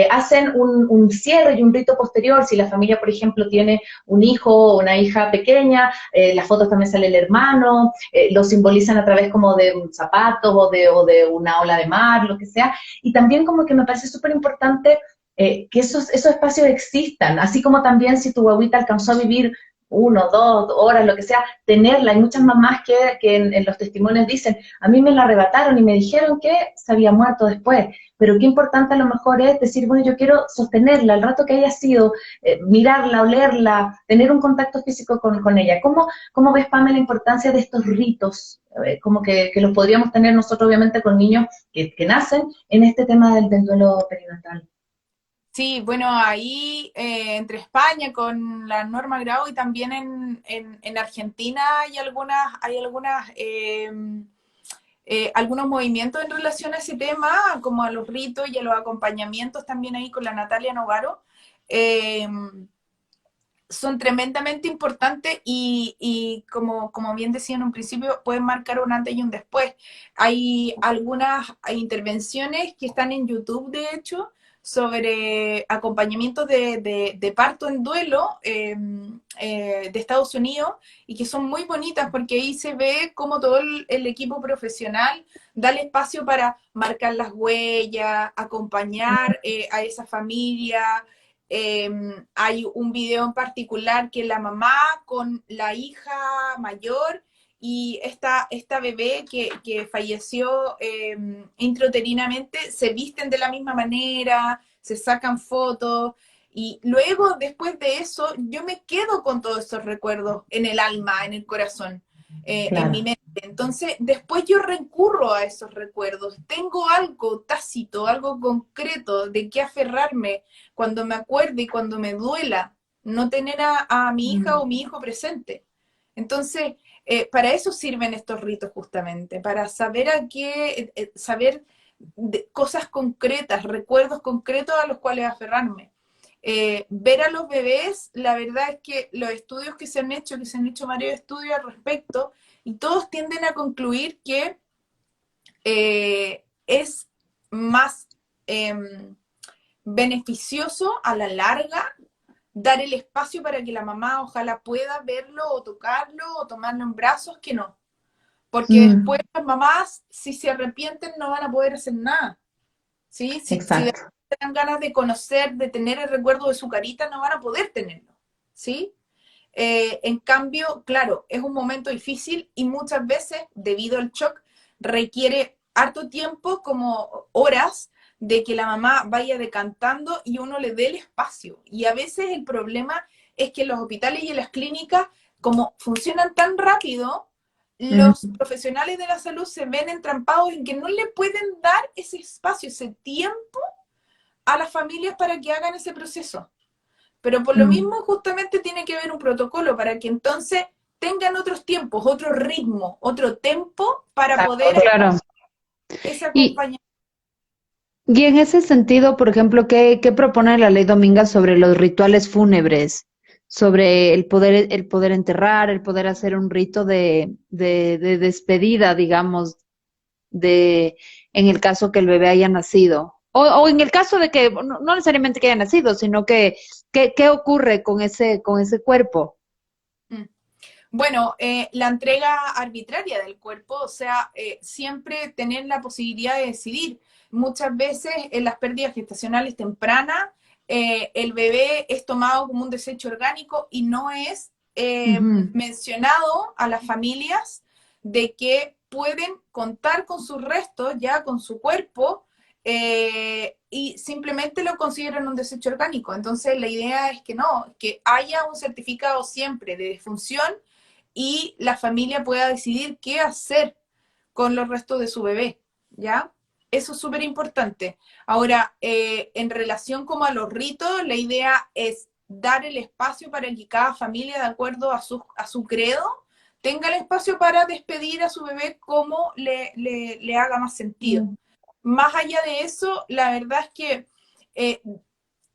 hacen un cierre y un rito posterior. Si la familia, por ejemplo, tiene un hijo o una hija pequeña, las fotos también sale el hermano, lo simbolizan a través como de un zapato o de una ola de mar, lo que sea. Y también como que me parece súper importante que esos espacios existan, así como también si tu guaguita alcanzó a vivir 1, 2 horas, lo que sea, tenerla. Hay muchas mamás que en los testimonios dicen, a mí me la arrebataron y me dijeron que se había muerto después, pero qué importante a lo mejor es decir, bueno, yo quiero sostenerla, el rato que haya sido, mirarla, olerla, tener un contacto físico con ella. ¿Cómo ves, Pamela, la importancia de estos ritos? Como que los podríamos tener nosotros, obviamente, con niños que nacen en este tema del duelo perinatal. Sí, bueno, ahí entre España con la Norma Grau y también en Argentina algunos movimientos en relación a ese tema, como a los ritos y a los acompañamientos también ahí con la Natalia Novaro. Eh, Son tremendamente importantes y como bien decía en un principio, pueden marcar un antes y un después. Hay algunas intervenciones que están en YouTube, de hecho, sobre acompañamientos de parto en duelo de Estados Unidos y que son muy bonitas porque ahí se ve cómo todo el equipo profesional da el espacio para marcar las huellas, acompañar a esa familia. Hay un video en particular que la mamá con la hija mayor y esta bebé que falleció intrauterinamente se visten de la misma manera, se sacan fotos y luego después de eso yo me quedo con todos esos recuerdos en el alma, en el corazón, en mi Claro. mente. Entonces, después yo recurro a esos recuerdos. Tengo algo tácito, algo concreto de qué aferrarme cuando me acuerde y cuando me duela no tener a mi hija o mi hijo presente. Entonces, para eso sirven estos ritos justamente, para saber saber cosas concretas, recuerdos concretos a los cuales aferrarme. Ver a los bebés, la verdad es que los estudios que se han hecho varios estudios al respecto, y todos tienden a concluir que es más beneficioso a la larga dar el espacio para que la mamá ojalá pueda verlo o tocarlo o tomarlo en brazos que no. Porque después Mm, las mamás, si se arrepienten, no van a poder hacer nada. ¿Sí? Si exacto. dan ganas de conocer, de tener el recuerdo de su carita, no van a poder tenerlo. ¿Sí? En cambio, claro, es un momento difícil y muchas veces, debido al shock, requiere harto tiempo, como horas, de que la mamá vaya decantando y uno le dé el espacio. Y a veces el problema es que en los hospitales y en las clínicas, como funcionan tan rápido, los Mm, profesionales de la salud se ven entrampados en que no le pueden dar ese espacio, ese tiempo a las familias para que hagan ese proceso. Pero por lo mismo, mm. justamente tiene que haber un protocolo para que entonces tengan otros tiempos, otro ritmo, otro tempo para Exacto, poder Claro. ese Y, acompañamiento. y en ese sentido, por ejemplo, ¿qué propone la ley Dominga sobre los rituales fúnebres? Sobre el poder enterrar, el poder hacer un rito de despedida, digamos, en el caso que el bebé haya nacido. O en el caso de que, no necesariamente que haya nacido, sino ¿qué ocurre con ese cuerpo? Mm. Bueno, la entrega arbitraria del cuerpo, o sea, siempre tener la posibilidad de decidir. Muchas veces en las pérdidas gestacionales tempranas, el bebé es tomado como un desecho orgánico y no es Ujú. mencionado a las familias de que pueden contar con sus restos, ya con su cuerpo, y simplemente lo consideran un desecho orgánico. Entonces, la idea es que no, que haya un certificado siempre de defunción y la familia pueda decidir qué hacer con los restos de su bebé, ¿ya? eso es súper importante. Ahora, en relación como a los ritos, la idea es dar el espacio para que cada familia, de acuerdo a su credo, tenga el espacio para despedir a su bebé como le haga más sentido. Mm. Más allá de eso, la verdad es que eh,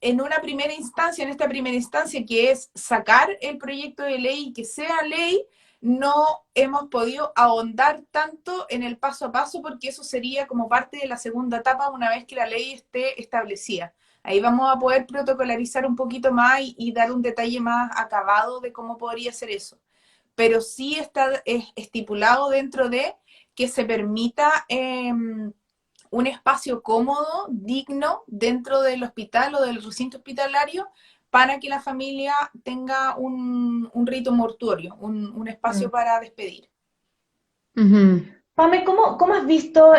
en una primera instancia, en esta primera instancia, que es sacar el proyecto de ley y que sea ley, no hemos podido ahondar tanto en el paso a paso porque eso sería como parte de la segunda etapa una vez que la ley esté establecida. Ahí vamos a poder protocolarizar un poquito más y dar un detalle más acabado de cómo podría ser eso. Pero sí está estipulado dentro de que se permita un espacio cómodo, digno, dentro del hospital o del recinto hospitalario para que la familia tenga un rito mortuorio, un espacio para despedir. Ujú. Pame, ¿cómo has visto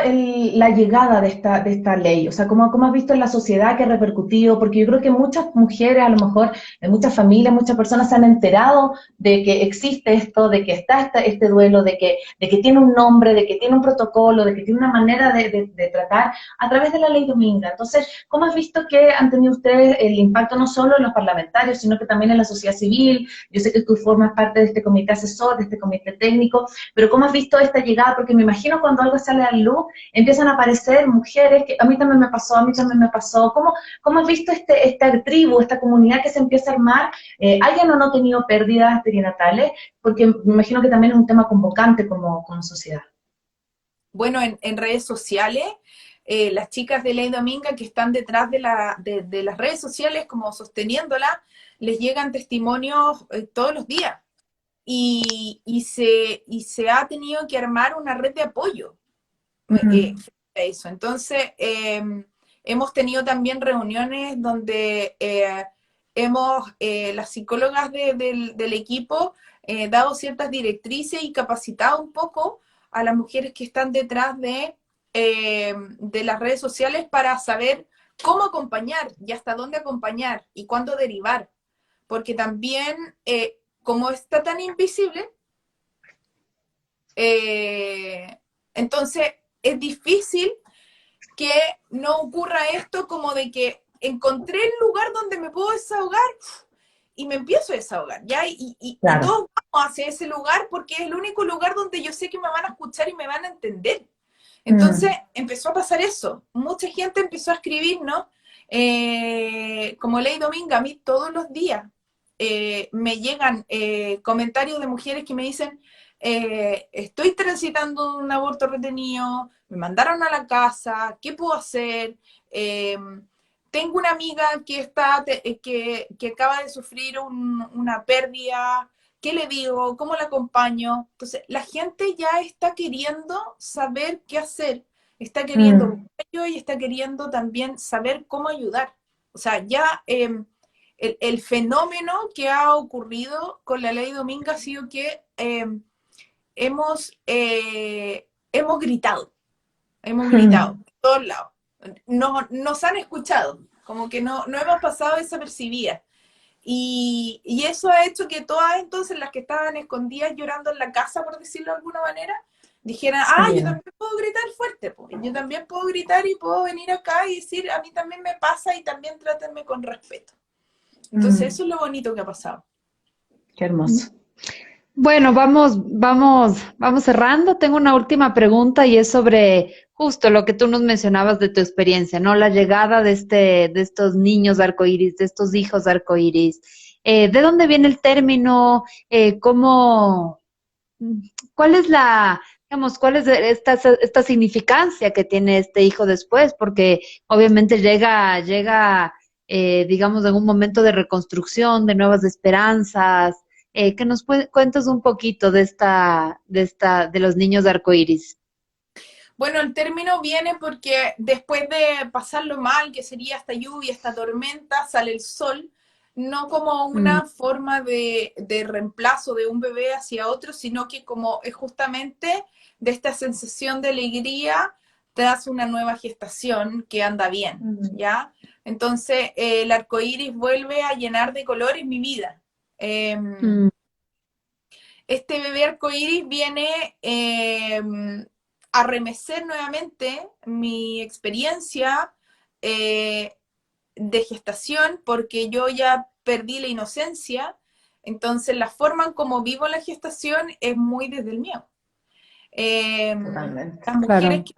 la llegada de esta ley? O sea, ¿cómo has visto en la sociedad que ha repercutido? Porque yo creo que muchas mujeres, a lo mejor, en muchas familias, muchas personas se han enterado de que existe esto, de que está este duelo, de que tiene un nombre, de que tiene un protocolo, de que tiene una manera de tratar a través de la ley Dominga. Entonces, ¿cómo has visto que han tenido ustedes el impacto no solo en los parlamentarios, sino que también en la sociedad civil? Yo sé que tú formas parte de este comité asesor, de este comité técnico, pero ¿cómo has visto esta llegada? Porque me imagino cuando algo sale a la luz, empiezan a aparecer mujeres que a mí también me pasó, a mí también me pasó. ¿Cómo has visto esta tribu, esta comunidad que se empieza a armar? ¿Hayan o no tenido pérdidas perinatales? Porque me imagino que también es un tema convocante como sociedad. Bueno, en redes sociales, las chicas de Ley Dominga que están detrás de las redes sociales, como sosteniéndola, les llegan testimonios todos los días. Y se ha tenido que armar una red de apoyo Mm, frente a eso. Entonces, hemos tenido también reuniones donde las psicólogas del equipo, dado ciertas directrices y capacitado un poco a las mujeres que están detrás de las redes sociales para saber cómo acompañar y hasta dónde acompañar y cuándo derivar. Porque también, como está tan invisible, eh, entonces es difícil que no ocurra esto como de que encontré el lugar donde me puedo desahogar y me empiezo a desahogar, ¿ya? Y claro. todos vamos hacia ese lugar porque es el único lugar donde yo sé que me van a escuchar y me van a entender. Entonces Mm, empezó a pasar eso. Mucha gente empezó a escribir, ¿no? Como Ley Dominga, a mí todos los días me llegan comentarios de mujeres que me dicen, estoy transitando un aborto retenido, me mandaron a la casa, ¿qué puedo hacer? Eh, Tengo una amiga que acaba de sufrir una pérdida, ¿qué le digo? ¿Cómo la acompaño? Entonces, la gente ya está queriendo saber qué hacer, está queriendo mm, apoyo y está queriendo también saber cómo ayudar. O sea, ya el fenómeno que ha ocurrido con la ley Dominga ha sido que hemos gritado, mm, de todos lados. Nos han escuchado, como que no hemos pasado desapercibidas. Y eso ha hecho que todas entonces las que estaban escondidas llorando en la casa, por decirlo de alguna manera, dijeran, yo salieron. también puedo gritar fuerte, pues. Yo también puedo gritar y puedo venir acá y decir, a mí también me pasa y también trátenme con respeto. Entonces Mm, eso es lo bonito que ha pasado. qué hermoso. Bueno, vamos cerrando. Tengo una última pregunta y es sobre justo lo que tú nos mencionabas de tu experiencia, ¿no? La llegada de estos niños arcoíris, de estos hijos arcoíris. ¿De dónde viene el término? Mm, ¿Cuál es digamos, cuál es esta significancia que tiene este hijo después? Porque obviamente digamos, en un momento de reconstrucción, de nuevas esperanzas. Que nos cuentes un poquito de los niños arcoíris. Bueno, el término viene porque después de pasarlo mal, que sería esta lluvia, esta tormenta, sale el sol, no como Mm, una forma de reemplazo de un bebé hacia otro, sino que como es justamente de esta sensación de alegría tras una nueva gestación que anda bien, Mm, ¿ya? Entonces, el arco iris vuelve a llenar de colores mi vida. mm, Este bebé arcoíris viene a remecer nuevamente mi experiencia de gestación, porque yo ya perdí la inocencia, entonces la forma en cómo vivo la gestación es muy desde el miedo. Totalmente. Las mujeres Claro. que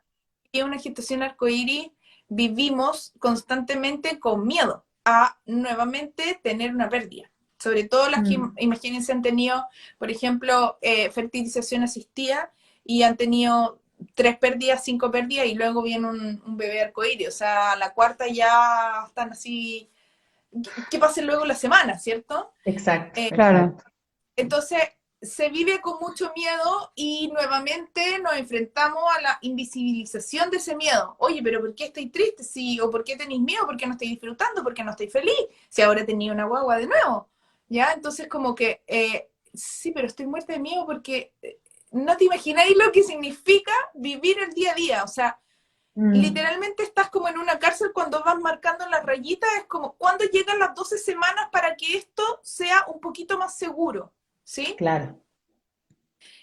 viven una gestación arcoíris vivimos constantemente con miedo a nuevamente tener una pérdida. Sobre todo las que, Mm. imagínense, han tenido, por ejemplo, fertilización asistida y han tenido 3 pérdidas, 5 pérdidas y luego viene un bebé arcoíris. O sea, la cuarta ya están así. ¿Qué pasa luego la semana, cierto? Exacto, Claro. exacto. Entonces, se vive con mucho miedo y nuevamente nos enfrentamos a la invisibilización de ese miedo. Oye, pero ¿por qué estáis tristes? Sí, ¿o por qué tenéis miedo? ¿Por qué no estáis disfrutando? ¿Por qué no estáis feliz? Si ahora tenía una guagua de nuevo. ¿Ya? Entonces, como que, sí, pero estoy muerta de miedo porque no te imagináis lo que significa vivir el día a día. O sea, Mm. literalmente estás como en una cárcel cuando vas marcando las rayitas, es como, ¿cuándo llegan las 12 semanas para que esto sea un poquito más seguro? ¿Sí? Claro.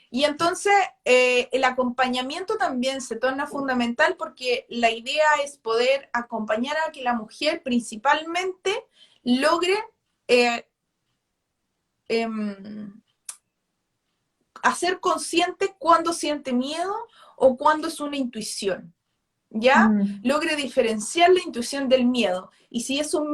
Y entonces el acompañamiento también se torna fundamental porque la idea es poder acompañar a que la mujer principalmente logre eh, eh, hacer consciente cuando siente miedo o cuando es una intuición. ¿Ya? Mm. Logre diferenciar la intuición del miedo. Y si es un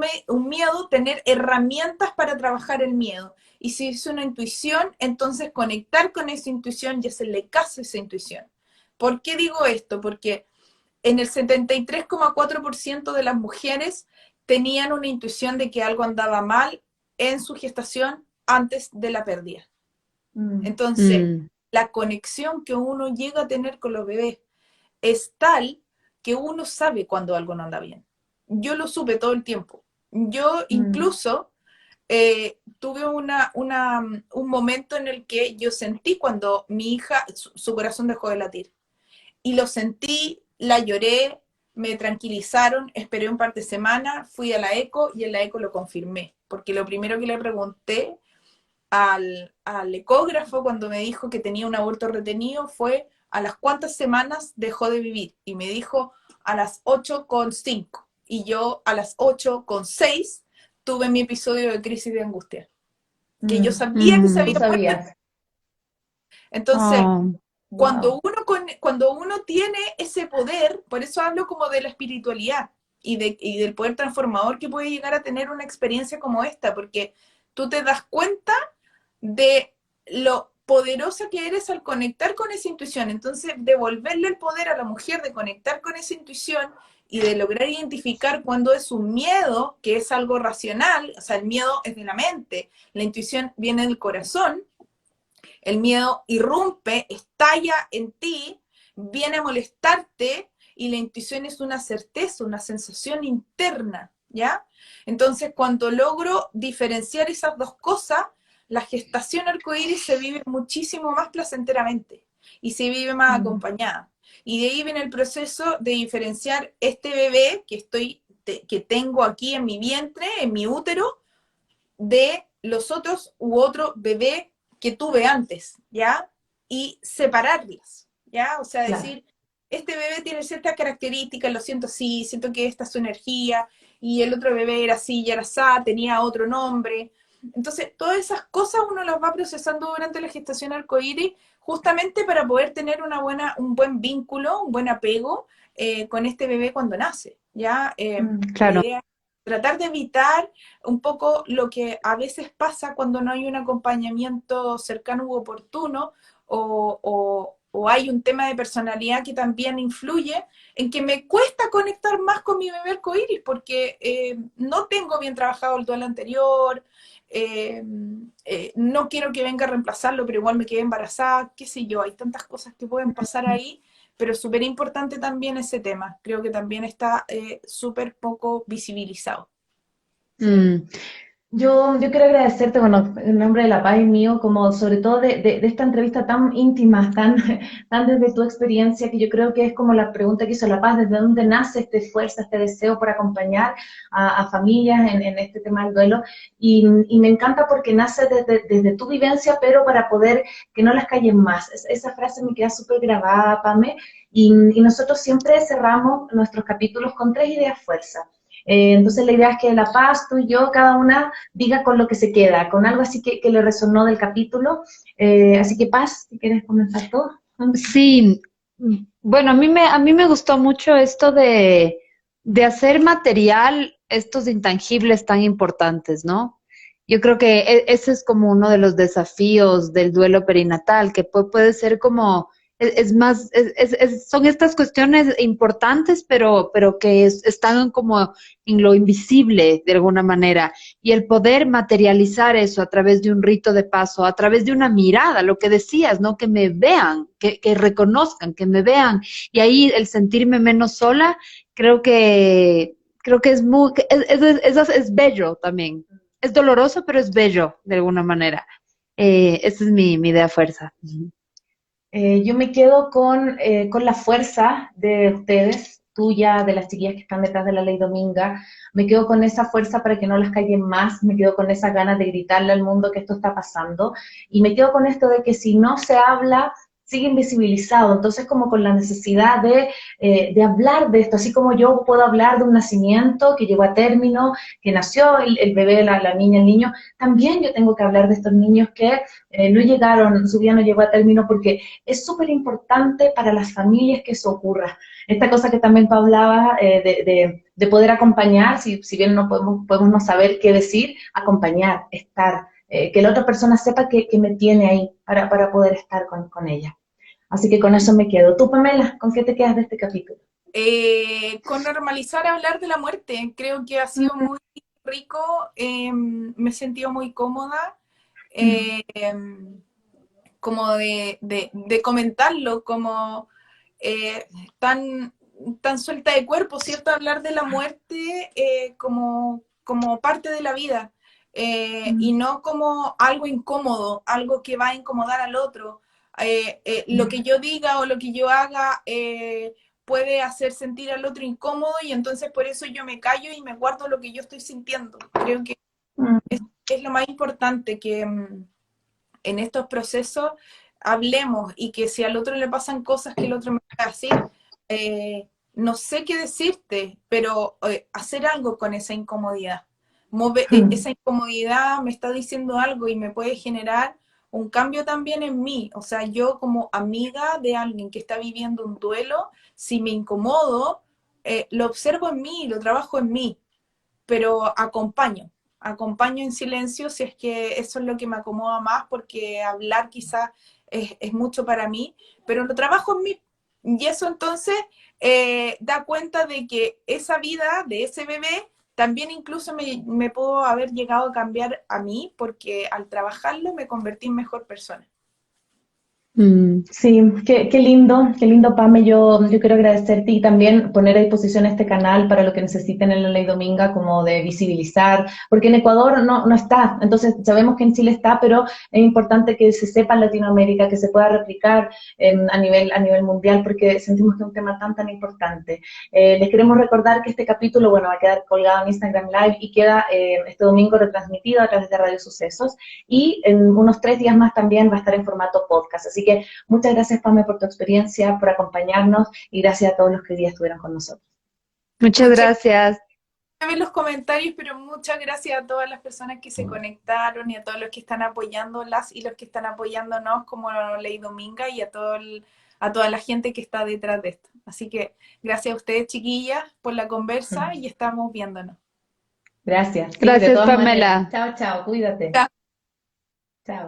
miedo, tener herramientas para trabajar el miedo. Y si es una intuición, entonces conectar con esa intuición y hacerle caso a esa intuición. ¿Por qué digo esto? Porque en el 73,4% de las mujeres tenían una intuición de que algo andaba mal en su gestación antes de la pérdida. Mm. Entonces, Mm, la conexión que uno llega a tener con los bebés es tal que uno sabe cuando algo no anda bien. Yo lo supe todo el tiempo. Yo Mm. incluso tuve un momento en el que yo sentí cuando mi hija, su corazón dejó de latir. Y lo sentí, la lloré, me tranquilizaron, esperé un par de semanas, fui a la eco y en la eco lo confirmé. Porque lo primero que le pregunté al ecógrafo cuando me dijo que tenía un aborto retenido fue a las cuántas semanas dejó de vivir. Y me dijo a las 8,5. Y yo a las 8,6 tuve mi episodio de crisis de angustia. Que yo Mm. sabía que se Tú había mm. muerto. sabías. Entonces, Oh, Wow. cuando uno tiene ese poder, por eso hablo como de la espiritualidad y del poder transformador que puede llegar a tener una experiencia como esta, porque tú te das cuenta de lo poderosa que eres al conectar con esa intuición. Entonces, devolverle el poder a la mujer de conectar con esa intuición y de lograr identificar cuando es un miedo, que es algo racional, o sea, el miedo es de la mente, la intuición viene del corazón, el miedo irrumpe, estalla en ti, viene a molestarte y la intuición es una certeza, una sensación interna, ¿ya? Entonces, cuando logro diferenciar esas dos cosas, la gestación arcoíris se vive muchísimo más placenteramente y se vive más Mm. acompañada. Y de ahí viene el proceso de diferenciar este bebé que tengo aquí en mi vientre, en mi útero, de los otros u otro bebé que tuve antes, ¿ya? Y separarlas, ¿ya? O sea, Claro. decir, este bebé tiene ciertas características, lo siento así, siento que esta es su energía, y el otro bebé era así y era así, tenía otro nombre. Entonces, todas esas cosas uno las va procesando durante la gestación arcoíris, justamente para poder tener un buen vínculo, un buen apego con este bebé cuando nace, ¿ya? La claro. idea es tratar de evitar un poco lo que a veces pasa cuando no hay un acompañamiento cercano u oportuno o hay un tema de personalidad que también influye en que me cuesta conectar más con mi bebé arcoíris porque no tengo bien trabajado el duelo anterior, eh, no quiero que venga a reemplazarlo, pero igual me quedé embarazada, qué sé yo, hay tantas cosas que pueden pasar ahí, pero es súper importante también ese tema, creo que también está súper poco visibilizado. Sí. Mm. Yo quiero agradecerte, bueno, en nombre de la paz y mío, como sobre todo de esta entrevista tan íntima, tan desde tu experiencia, que yo creo que es como la pregunta que hizo la paz, ¿desde dónde nace esta fuerza, este deseo por acompañar a familias en este tema del duelo? Y me encanta porque nace desde tu vivencia, pero para poder que no las callen más. Esa frase me queda súper grabada, Pame, y nosotros siempre cerramos nuestros capítulos con 3 ideas fuerza. Entonces la idea es que La Paz, tú y yo, cada una diga con lo que se queda, con algo así que le resonó del capítulo. Así que Paz, si quieres comenzar tú. Sí, bueno, a mí me gustó mucho esto de hacer material estos intangibles tan importantes, ¿no? Yo creo que ese es como uno de los desafíos del duelo perinatal, que puede ser como, es más, son estas cuestiones importantes, pero que están como en lo invisible de alguna manera. Y el poder materializar eso a través de un rito de paso, a través de una mirada, lo que decías, ¿no? Que me vean, que reconozcan, que me vean. Y ahí el sentirme menos sola, creo que es muy, es bello también. Es doloroso, pero es bello de alguna manera. Esa es mi idea fuerza. Yo me quedo con la fuerza de ustedes, tuya, de las chiquillas que están detrás de la Ley Dominga. Me quedo con esa fuerza para que no las callen más, me quedo con esas ganas de gritarle al mundo que esto está pasando. Y me quedo con esto de que si no se habla, sigue invisibilizado. Entonces, como con la necesidad de hablar de esto, así como yo puedo hablar de un nacimiento que llegó a término, que nació el bebé, la niña, el niño, también yo tengo que hablar de estos niños que no llegaron, su vida no llegó a término, porque es súper importante para las familias que eso ocurra. Esta cosa que también tú hablabas de poder acompañar, si bien no podemos no saber qué decir, acompañar, estar, que la otra persona sepa que me tiene ahí para poder estar con ella. Así que con eso me quedo. Tú, Pamela, ¿con qué te quedas de este capítulo? Con normalizar hablar de la muerte, creo que ha sido muy rico, me he sentido muy cómoda, eh, como de comentarlo, como eh, tan, tan suelta de cuerpo, ¿cierto? Hablar de la muerte como parte de la vida, y no como algo incómodo, algo que va a incomodar al otro. Lo que yo diga o lo que yo haga puede hacer sentir al otro incómodo y entonces por eso yo me callo y me guardo lo que yo estoy sintiendo. Creo que es lo más importante que en estos procesos hablemos y que si al otro le pasan cosas que el otro me va a decir, no sé qué decirte, pero hacer algo con esa incomodidad. Esa incomodidad me está diciendo algo y me puede generar un cambio también en mí. O sea, yo como amiga de alguien que está viviendo un duelo, si me incomodo, lo observo en mí, lo trabajo en mí, pero acompaño en silencio si es que eso es lo que me acomoda más, porque hablar quizás es mucho para mí, pero lo trabajo en mí. Y eso entonces da cuenta de que esa vida de ese bebé también incluso me pudo haber llegado a cambiar a mí, porque al trabajarlo me convertí en mejor persona. Sí, qué lindo, Pame. Yo quiero agradecerte y también poner a disposición este canal para lo que necesiten en la Ley Dominga, como de visibilizar, porque en Ecuador no está, entonces sabemos que en Chile está, pero es importante que se sepa en Latinoamérica, que se pueda replicar a nivel mundial, porque sentimos que es un tema tan importante. Les queremos recordar que este capítulo, bueno, va a quedar colgado en Instagram Live y queda este domingo retransmitido a través de Radio Sucesos, y en unos 3 días más también va a estar en formato podcast. Así que muchas gracias, Pame, por tu experiencia, por acompañarnos, y gracias a todos los que hoy día estuvieron con nosotros. Muchas Muchas gracias. ver los comentarios, pero muchas gracias a todas las personas que se conectaron y a todos los que están apoyándolas y los que están apoyándonos como Ley Dominga y a toda la gente que está detrás de esto. Así que gracias a ustedes, chiquillas, por la conversa y estamos viéndonos. Gracias, sí, de Gracias, todas maneras. Pamela. Chao, chao, cuídate. Chao. Chao.